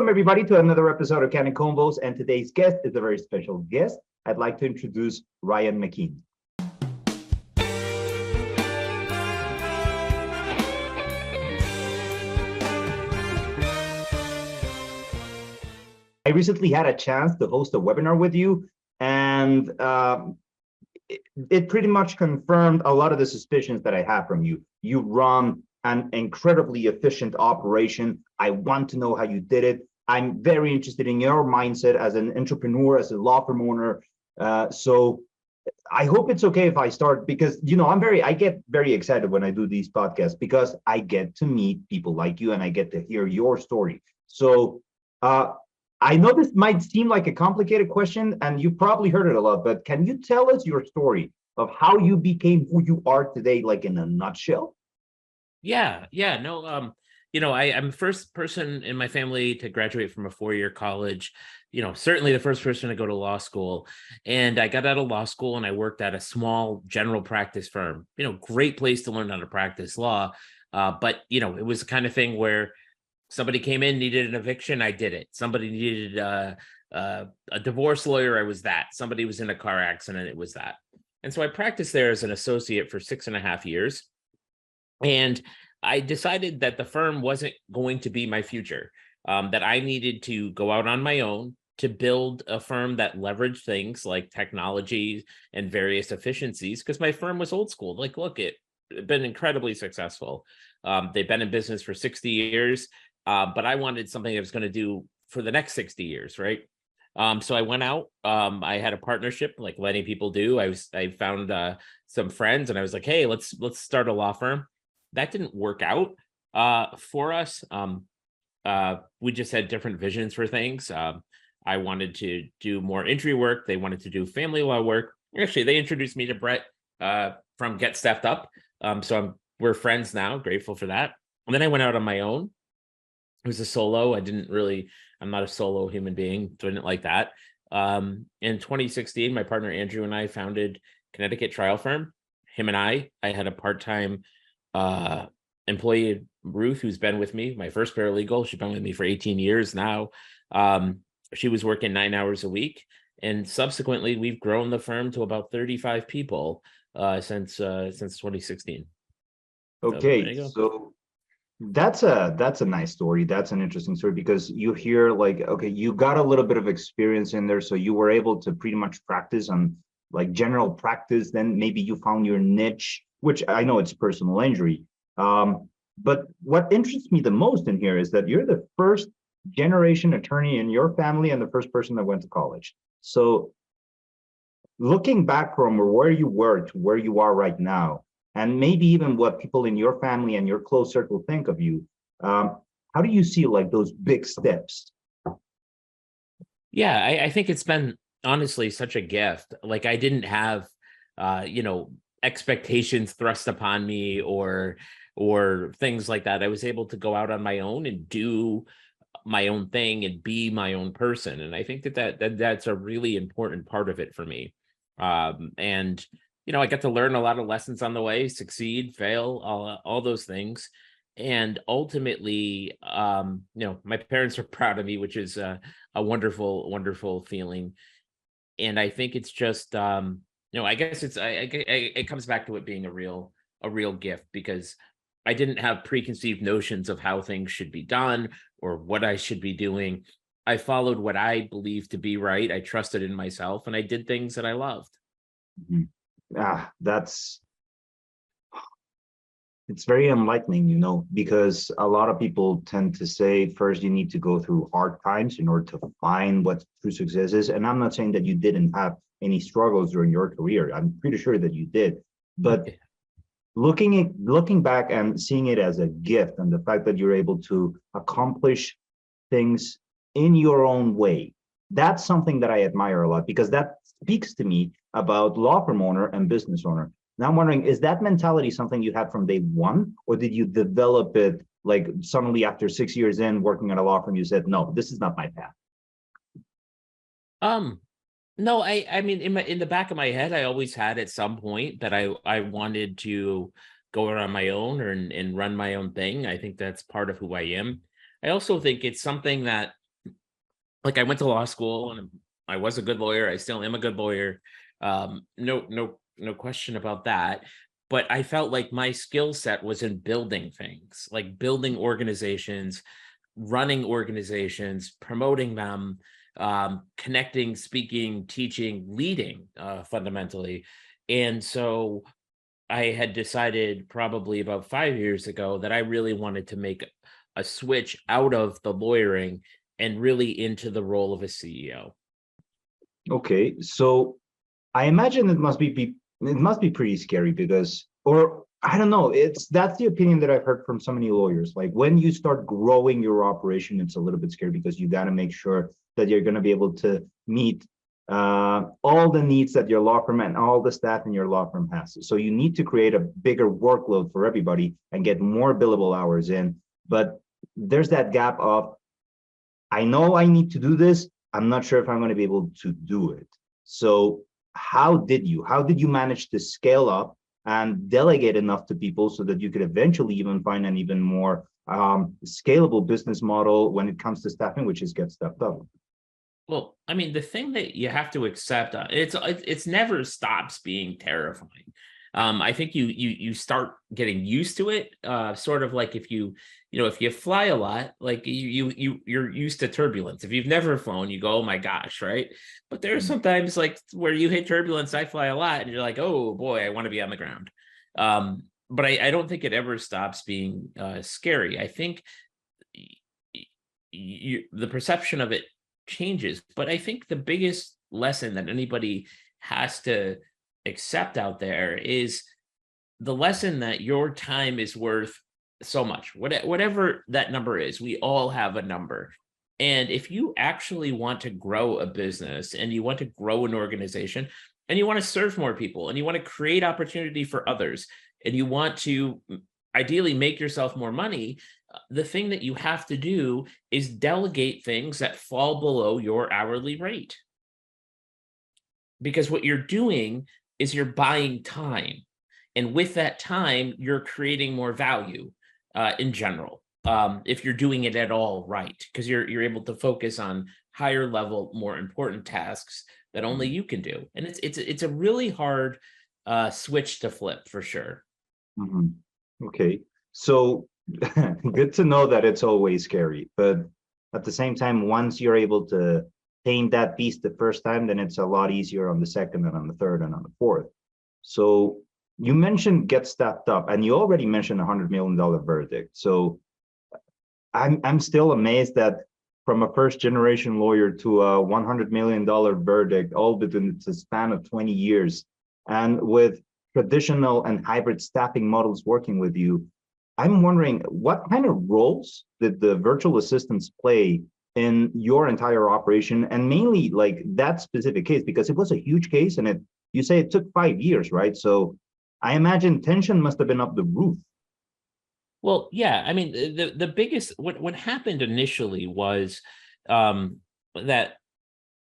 Welcome, everybody, to another episode of Candid Convos. And today's guest is a very special guest. I'd like to introduce Ryan Mckeen. I recently had a chance to host a webinar with you, and it pretty much confirmed a lot of the suspicions that I have from you. You run an incredibly efficient operation. I want to know how you did it. I'm very interested in your mindset as an entrepreneur, as a law firm owner. So I hope it's okay if I start, because I get very excited when I do these podcasts because I get to meet people like you and I get to hear your story. So I know this might seem like a complicated question and you've probably heard it a lot, but can you tell us your story of how you became who you are today, like in a nutshell? Yeah. No, I'm the first person in my family to graduate from a four-year college, certainly the first person to go to law school. And I got out of law school and I worked at a small general practice firm, great place to learn how to practice law. But it was the kind of thing where somebody came in, needed an eviction, I did it. Somebody needed a divorce lawyer, I was that. Somebody was in a car accident, it was that. And so I practiced there as an associate for 6.5 years. And I decided that the firm wasn't going to be my future, that I needed to go out on my own to build a firm that leveraged things like technology and various efficiencies, because my firm was old school. Like, look, it's been incredibly successful. They've been in business for 60 years, but I wanted something that was going to do for the next 60 years, right? So I went out, I had a partnership like many people do. I found some friends and I was like, hey, let's start a law firm. That didn't work out for us. We just had different visions for things. I wanted to do more entry work. They wanted to do family law work. Actually, they introduced me to Brett from Get Stepped Up. We're friends now, grateful for that. And then I went out on my own. It was a solo. I'm not a solo human being. Didn't like that. In 2016, my partner Andrew and I founded Connecticut Trial Firm. Him and I had a part-time employee, Ruth, who's been with me, my first paralegal. She's been with me for 18 years now. She was working 9 hours a week, and subsequently we've grown the firm to about 35 people since 2016. Okay, so that's a nice story. That's an interesting story because you hear like, okay, you got a little bit of experience in there, so you were able to pretty much practice on like general practice. Then maybe you found your niche, which I know it's personal injury. But what interests me the most in here is that you're the first generation attorney in your family and the first person that went to college. So looking back from where you were to where you are right now, and maybe even what people in your family and your close circle think of you, how do you see like those big steps? Yeah, I think it's been honestly such a gift. Like I didn't have, expectations thrust upon me or things like that. I was able to go out on my own and do my own thing and be my own person. And I think that's a really important part of it for me. And I got to learn a lot of lessons on the way, succeed, fail, all those things. And ultimately, my parents are proud of me, which is a wonderful, wonderful feeling. And I think it's just, I guess it comes back to it being a real gift, because I didn't have preconceived notions of how things should be done or what I should be doing. I followed what I believed to be right. I trusted in myself and I did things that I loved. Mm-hmm. It's very enlightening, because a lot of people tend to say first you need to go through hard times in order to find what true success is. And I'm not saying that you didn't have any struggles during your career. I'm pretty sure that you did. But looking back and seeing it as a gift and the fact that you're able to accomplish things in your own way, that's something that I admire a lot, because that speaks to me about law firm owner and business owner. Now I'm wondering, is that mentality something you had from day one, or did you develop it like suddenly after 6 years in working at a law firm, you said, no, this is not my path? No, I mean, in the back of my head, I always had at some point that I wanted to go out on my own and run my own thing. I think that's part of who I am. I also think it's something that like I went to law school and I was a good lawyer. I still am a good lawyer. No question about that. But I felt like my skill set was in building things, like building organizations, running organizations, promoting them, connecting, speaking, teaching, leading, fundamentally. And so I had decided probably about 5 years ago that I really wanted to make a switch out of the lawyering and really into the role of a CEO. Okay, so I imagine it must be pretty scary because, or I don't know, that's the opinion that I've heard from so many lawyers. Like when you start growing your operation, it's a little bit scary because you got to make sure that you're going to be able to meet all the needs that your law firm and all the staff in your law firm has. So you need to create a bigger workload for everybody and get more billable hours in. But there's that gap of, I know I need to do this. I'm not sure if I'm going to be able to do it. So how did you manage to scale up and delegate enough to people so that you could eventually even find an even more scalable business model when it comes to staffing, which is get stepped up? Well, I mean, the thing that you have to accept, it's never stops being terrifying. I think you start getting used to it. Sort of like if you fly a lot, like you're used to turbulence. If you've never flown, you go, oh my gosh, right? But there are sometimes like where you hit turbulence. I fly a lot, and you're like, oh boy, I want to be on the ground. But I don't think it ever stops being scary. I think the perception of it changes. But I think the biggest lesson that anybody has to accept out there is the lesson that your time is worth so much, whatever that number is. We all have a number. And if you actually want to grow a business and you want to grow an organization and you want to serve more people and you want to create opportunity for others and you want to ideally make yourself more money, the thing that you have to do is delegate things that fall below your hourly rate. Because what you're doing is you're buying time. And with that time, you're creating more value in general. If you're doing it at all right, because you're able to focus on higher level, more important tasks that only you can do. And it's a really hard switch to flip for sure. Mhm. Okay, so good to know that it's always scary, but at the same time, once you're able to paint that piece the first time, then it's a lot easier on the second and on the third and on the fourth. So you mentioned get staffed up, and you already mentioned $100 million verdict. So I'm still amazed that from a first generation lawyer to a $100 million verdict, all within the span of 20 years, and with traditional and hybrid staffing models working with you, I'm wondering what kind of roles did the virtual assistants play in your entire operation, and mainly like that specific case, because it was a huge case and you say it took 5 years, right? So I imagine tension must have been up the roof. Well, yeah, I mean, the biggest what happened initially was that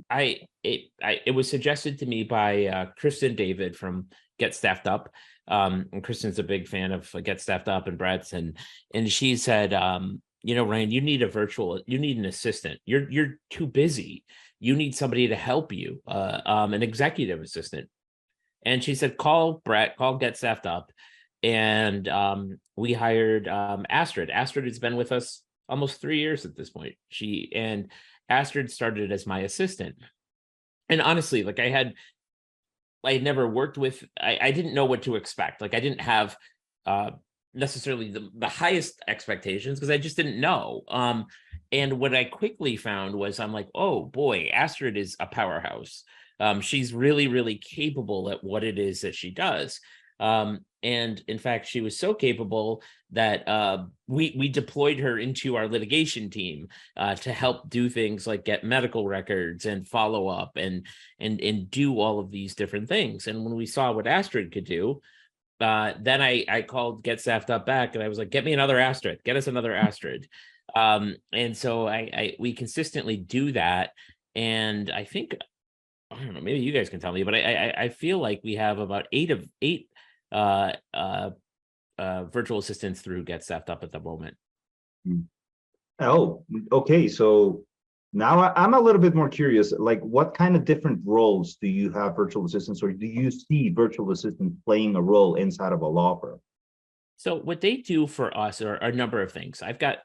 it was suggested to me by Kristen David from Get Staffed Up. And Kristen's a big fan of Get Staffed Up and Brett's, and she said, Ryan, you need an assistant. You're too busy. You need somebody to help you, an executive assistant. And she said, call Brett, call Get Staffed Up. And we hired Astrid. Astrid has been with us almost 3 years at this point. Astrid started as my assistant. And honestly, like I had never worked with, I didn't know what to expect. Like I didn't have necessarily the highest expectations because I just didn't know. And what I quickly found was I'm like, oh boy, Astrid is a powerhouse. She's really, really capable at what it is that she does. And in fact, she was so capable that we deployed her into our litigation team to help do things like get medical records and follow up and do all of these different things. And when we saw what Astrid could do, then I called Get Staffed Up back and I was like, get me another Astrid, get us another Astrid. And so we consistently do that. And I think, I don't know, maybe you guys can tell me, but I feel like we have about eight virtual assistants through Get Staffed Up at the moment. Oh, okay. So Now I'm a little bit more curious, like what kind of different roles do you have virtual assistants, or do you see virtual assistants playing a role inside of a law firm? So what they do for us are a number of things. I've got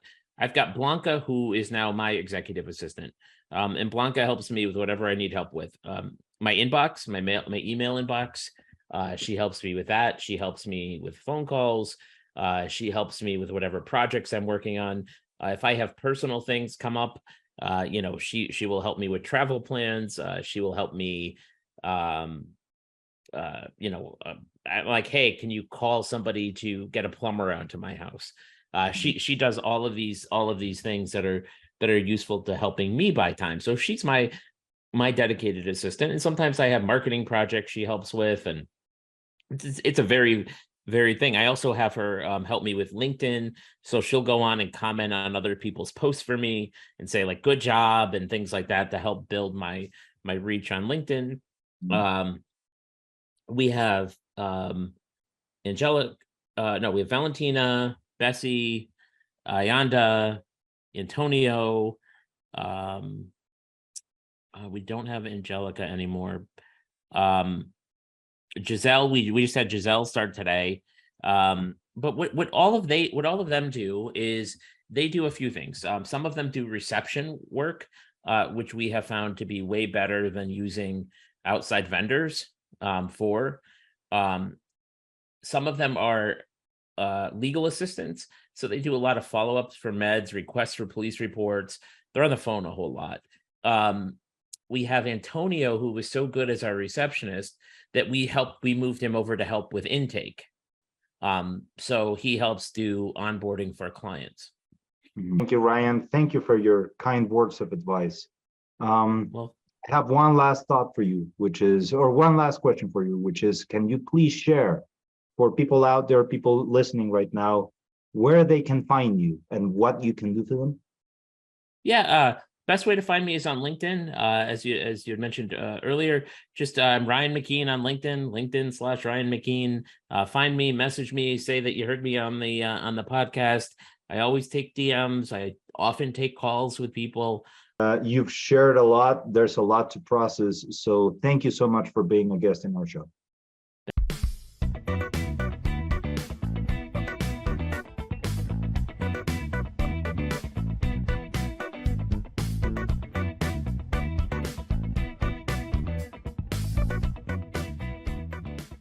Blanca, who is now my executive assistant, and Blanca helps me with whatever I need help with. My inbox, my email inbox. She helps me with that. She helps me with phone calls. She helps me with whatever projects I'm working on. If I have personal things come up, she will help me with travel plans. She will help me. Um, I'm like, hey, can you call somebody to get a plumber around to my house? She does all of these things that are useful to helping me buy time. So she's my dedicated assistant, and sometimes I have marketing projects she helps with, and it's a very very thing. I also have her help me with LinkedIn, so she'll go on and comment on other people's posts for me and say like good job and things like that to help build my reach on LinkedIn. Um, we have Angelic, no, we have Valentina, Bessie, Ayanda, Antonio. Um, we don't have Angelica anymore. Giselle, we just had Giselle start today. But what all of them do is they do a few things. Some of them do reception work, which we have found to be way better than using outside vendors for. Some of them are legal assistants, so they do a lot of follow-ups for meds, requests for police reports. They're on the phone a whole lot. We have Antonio, who was so good as our receptionist that we moved him over to help with intake. So he helps do onboarding for clients. Thank you, Ryan. Thank you for your kind words of advice. Well, I have one last thought for you, one last question for you, which is, can you please share for people out there, people listening right now, where they can find you and what you can do for them? yeah, best way to find me is on LinkedIn. As you had mentioned earlier, just Ryan Mckeen on LinkedIn/Ryan Mckeen. Find me, message me, say that you heard me on the podcast. I always take DMs. I often take calls with people. You've shared a lot. There's a lot to process. So thank you so much for being a guest in our show.